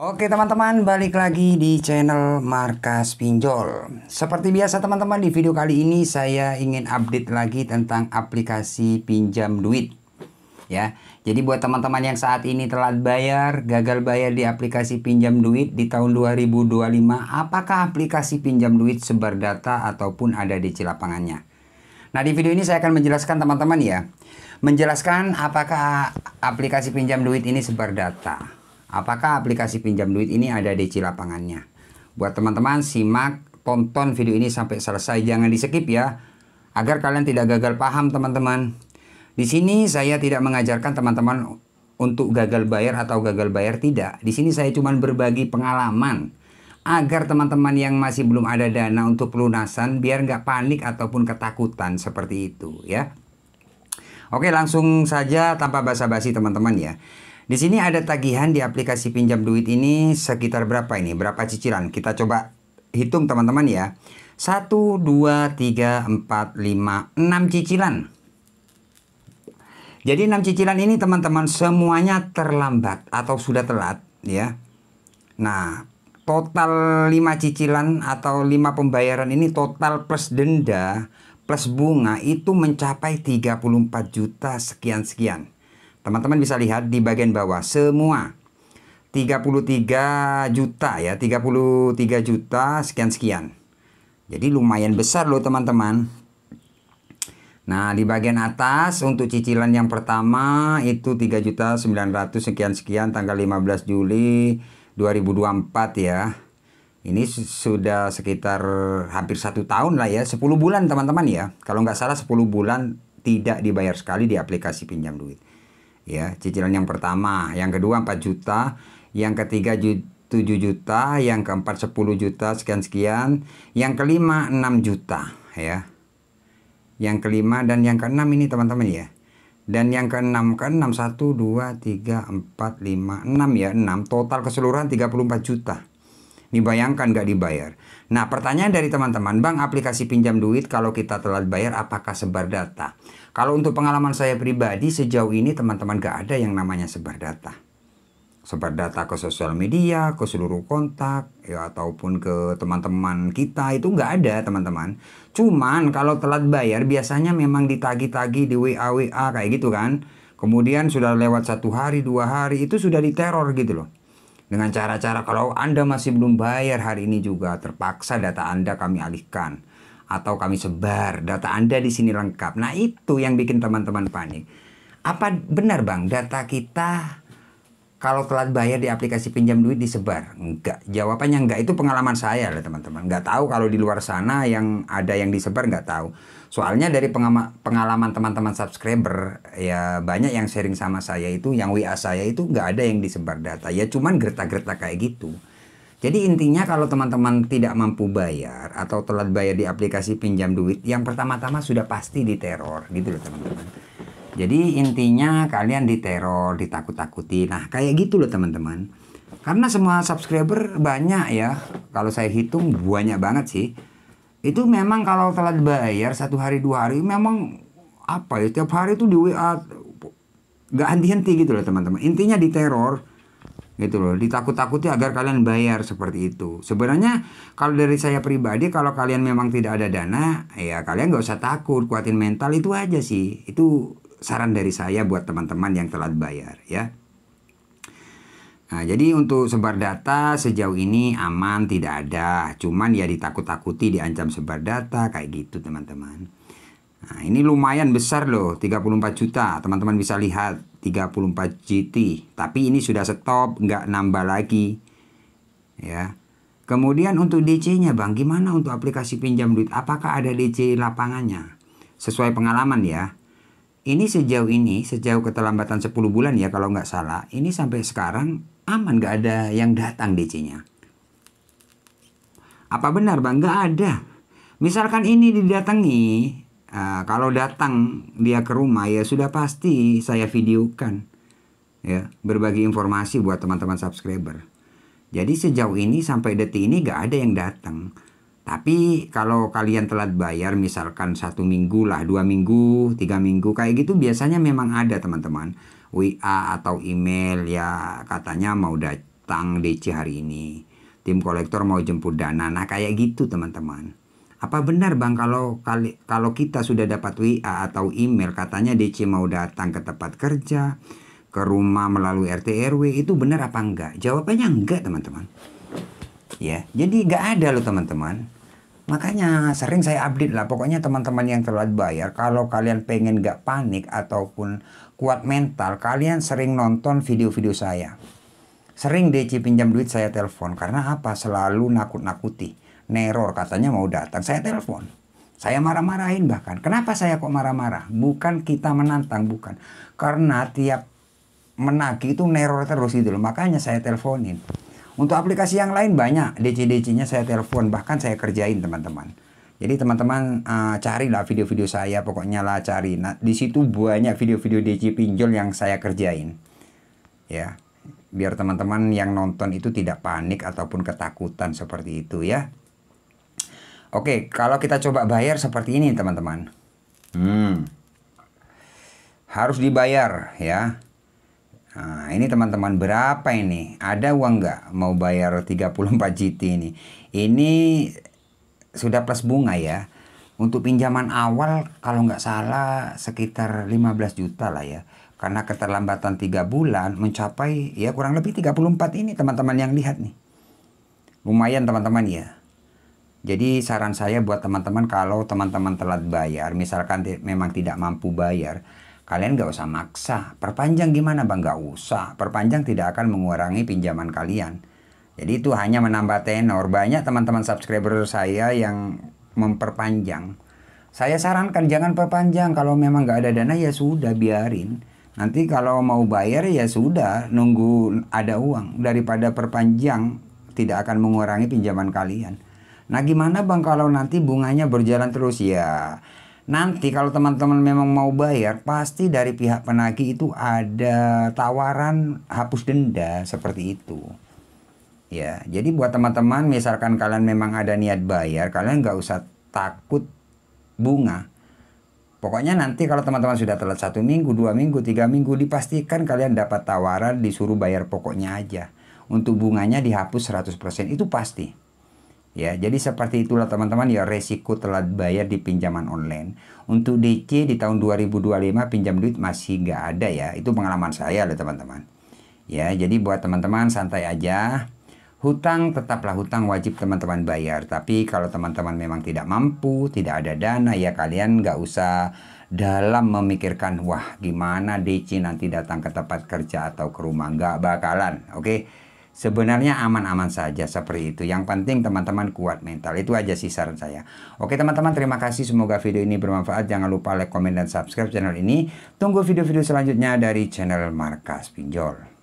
Oke teman-teman, balik lagi di channel Markas Pinjol. Seperti biasa teman-teman, di video kali ini saya ingin update lagi tentang aplikasi pinjam duit. Ya, jadi buat teman-teman yang saat ini telat bayar, gagal bayar di aplikasi pinjam duit di tahun 2025, apakah aplikasi pinjam duit sebar data ataupun ada DC lapangannya? Nah, di video ini saya akan menjelaskan teman-teman ya. Menjelaskan apakah aplikasi pinjam duit ini sebar data. Apakah aplikasi pinjam duit ini ada DC lapangannya? Buat teman-teman, simak, tonton video ini sampai selesai, jangan di skip ya, agar kalian tidak gagal paham teman-teman. Di sini saya tidak mengajarkan teman-teman untuk gagal bayar atau gagal bayar, tidak. Di sini saya cuma berbagi pengalaman agar teman-teman yang masih belum ada dana untuk pelunasan biar nggak panik ataupun ketakutan seperti itu ya. Oke, langsung saja tanpa basa-basi teman-teman ya. Di sini ada tagihan di aplikasi pinjam duit ini sekitar berapa ini? Berapa cicilan? Kita coba hitung teman-teman ya. 1, 2, 3, 4, 5, 6 cicilan. Jadi 6 cicilan ini teman-teman semuanya terlambat atau sudah telat ya. Nah, total 5 cicilan atau 5 pembayaran ini total plus denda plus bunga itu mencapai 34 juta sekian-sekian. Teman-teman bisa lihat di bagian bawah semua 33 juta ya, 33 juta sekian-sekian. Jadi lumayan besar loh teman-teman. Nah, di bagian atas untuk cicilan yang pertama itu 3.900 sekian-sekian tanggal 15 Juli 2024 ya. Ini sudah sekitar hampir 1 tahun lah ya, 10 bulan teman-teman ya. Kalau nggak salah 10 bulan tidak dibayar sekali di aplikasi pinjam duit. Ya, cicilan yang pertama, yang kedua 4 juta, yang ketiga 7 juta, yang keempat 10 juta sekian-sekian, yang kelima 6 juta ya. Yang kelima dan yang keenam ini teman-teman ya. Dan yang keenam 1 2 3 4 5 6 ya, 6 total keseluruhan 34 juta. Dibayangkan nggak dibayar. Nah, pertanyaan dari teman-teman, Bang, aplikasi pinjam duit kalau kita telat bayar apakah sebar data? Kalau untuk pengalaman saya pribadi sejauh ini teman-teman nggak ada yang namanya sebar data. Sebar data ke sosial media, ke seluruh kontak, ya ataupun ke teman-teman kita itu nggak ada teman-teman. Cuman kalau telat bayar biasanya memang ditagi-tagi di WA kayak gitu kan. Kemudian sudah lewat 1 hari, 2 hari itu sudah diteror gitu loh. Dengan cara-cara kalau Anda masih belum bayar hari ini juga terpaksa data Anda kami alihkan atau kami sebar, data Anda di sini lengkap. Nah, itu yang bikin teman-teman panik. Apa benar Bang data kita kalau telat bayar di aplikasi pinjam duit disebar? Enggak, jawabannya enggak. Itu pengalaman saya lah teman-teman. Enggak tahu kalau di luar sana yang ada yang disebar, enggak tahu. Soalnya dari pengalaman teman-teman subscriber ya banyak yang sharing sama saya itu, yang WA saya itu enggak ada yang disebar data. Ya cuman gertak-gertak kayak gitu. Jadi intinya kalau teman-teman tidak mampu bayar atau telat bayar di aplikasi pinjam duit, yang pertama-tama sudah pasti diteror gitu loh teman-teman. Jadi intinya kalian diteror, ditakut-takuti. Nah, kayak gitu loh teman-teman. Karena semua subscriber banyak ya. Kalau saya hitung banyak banget sih. Itu memang kalau telat bayar 1 hari 2 hari memang apa ya, tiap hari itu di WA gak henti-henti gitu loh teman-teman. Intinya diteror gitu loh, ditakut-takuti agar kalian bayar seperti itu. Sebenarnya kalau dari saya pribadi, kalau kalian memang tidak ada dana, ya kalian nggak usah takut, kuatin mental, itu aja sih. Itu saran dari saya buat teman-teman yang telat bayar ya. Nah, jadi untuk sebar data sejauh ini aman, tidak ada. Cuman ya ditakut-takuti, diancam sebar data kayak gitu teman-teman. Nah, ini lumayan besar loh, 34 juta. Teman-teman bisa lihat 34 GT. Tapi ini sudah stop, nggak nambah lagi. Ya. Kemudian untuk DC-nya Bang, gimana untuk aplikasi pinjam duit? Apakah ada DC lapangannya? Sesuai pengalaman ya. Ini sejauh keterlambatan 10 bulan ya kalau nggak salah. Ini sampai sekarang aman, nggak ada yang datang DC-nya. Apa benar Bang? Nggak ada. Misalkan ini didatangi, kalau datang dia ke rumah ya sudah pasti saya videokan ya, berbagi informasi buat teman-teman subscriber. Jadi sejauh ini sampai detik ini gak ada yang datang. Tapi kalau kalian telat bayar misalkan 1 minggu lah, 2 minggu, 3 minggu kayak gitu biasanya memang ada teman-teman. WA atau email ya katanya mau datang DC hari ini. Tim kolektor mau jemput dana. Nah kayak gitu teman-teman. Apa benar bang kalau kita sudah dapat WA atau email katanya DC mau datang ke tempat kerja, ke rumah melalui RT RW, itu benar apa enggak? Jawabannya enggak teman-teman. Ya, jadi enggak ada loh teman-teman. Makanya sering saya update lah. Pokoknya teman-teman yang telat bayar, kalau kalian pengen enggak panik ataupun kuat mental, kalian sering nonton video-video saya. Sering DC pinjam duit saya telepon. Karena apa? Selalu nakut-nakuti. Neror katanya mau datang, saya telepon, saya marah-marahin bahkan. Kenapa saya kok marah-marah? Bukan kita menantang, bukan, karena tiap menagih itu neror terus itu loh, makanya saya teleponin. Untuk aplikasi yang lain banyak DC-DC-nya saya telepon, bahkan saya kerjain teman-teman. Jadi teman-teman carilah video-video saya, pokoknya lah cari. Nah, di situ banyak video-video DC pinjol yang saya kerjain, ya, biar teman-teman yang nonton itu tidak panik ataupun ketakutan seperti itu ya. Oke, kalau kita coba bayar seperti ini teman-teman. Harus dibayar ya. Nah, ini teman-teman berapa ini? Ada uang nggak mau bayar 34 GT ini? Ini sudah plus bunga ya. Untuk pinjaman awal kalau nggak salah sekitar 15 juta lah ya. Karena keterlambatan 3 bulan mencapai ya kurang lebih 34 ini teman-teman yang lihat nih. Lumayan teman-teman ya. Jadi saran saya buat teman-teman, kalau teman-teman telat bayar, misalkan memang tidak mampu bayar, kalian nggak usah maksa. Perpanjang gimana bang? Nggak usah. Perpanjang tidak akan mengurangi pinjaman kalian. Jadi itu hanya menambah tenor. Banyak teman-teman subscriber saya yang memperpanjang. Saya sarankan jangan perpanjang. Kalau memang nggak ada dana ya sudah biarin. Nanti kalau mau bayar ya sudah, nunggu ada uang. Daripada perpanjang tidak akan mengurangi pinjaman kalian. Nah gimana bang kalau nanti bunganya berjalan terus? Ya nanti kalau teman-teman memang mau bayar, pasti dari pihak penagih itu ada tawaran hapus denda seperti itu. Ya, jadi buat teman-teman misalkan kalian memang ada niat bayar, kalian nggak usah takut bunga. Pokoknya nanti kalau teman-teman sudah telat 1 minggu, 2 minggu, 3 minggu, dipastikan kalian dapat tawaran disuruh bayar pokoknya aja. Untuk bunganya dihapus 100%, itu pasti. Ya, jadi seperti itulah teman-teman ya resiko telat bayar di pinjaman online. Untuk DC di tahun 2025 pinjam duit masih nggak ada ya. Itu pengalaman saya loh teman-teman. Ya, jadi buat teman-teman santai aja. Hutang tetaplah hutang, wajib teman-teman bayar. Tapi kalau teman-teman memang tidak mampu, tidak ada dana, ya kalian nggak usah dalam memikirkan, wah gimana DC nanti datang ke tempat kerja atau ke rumah. Nggak bakalan, oke? Sebenarnya aman-aman saja seperti itu. Yang penting teman-teman kuat mental. Itu aja sih saran saya. Oke teman-teman, terima kasih. Semoga video ini bermanfaat. Jangan lupa like, komen, dan subscribe channel ini. Tunggu video-video selanjutnya dari channel Markas Pinjol.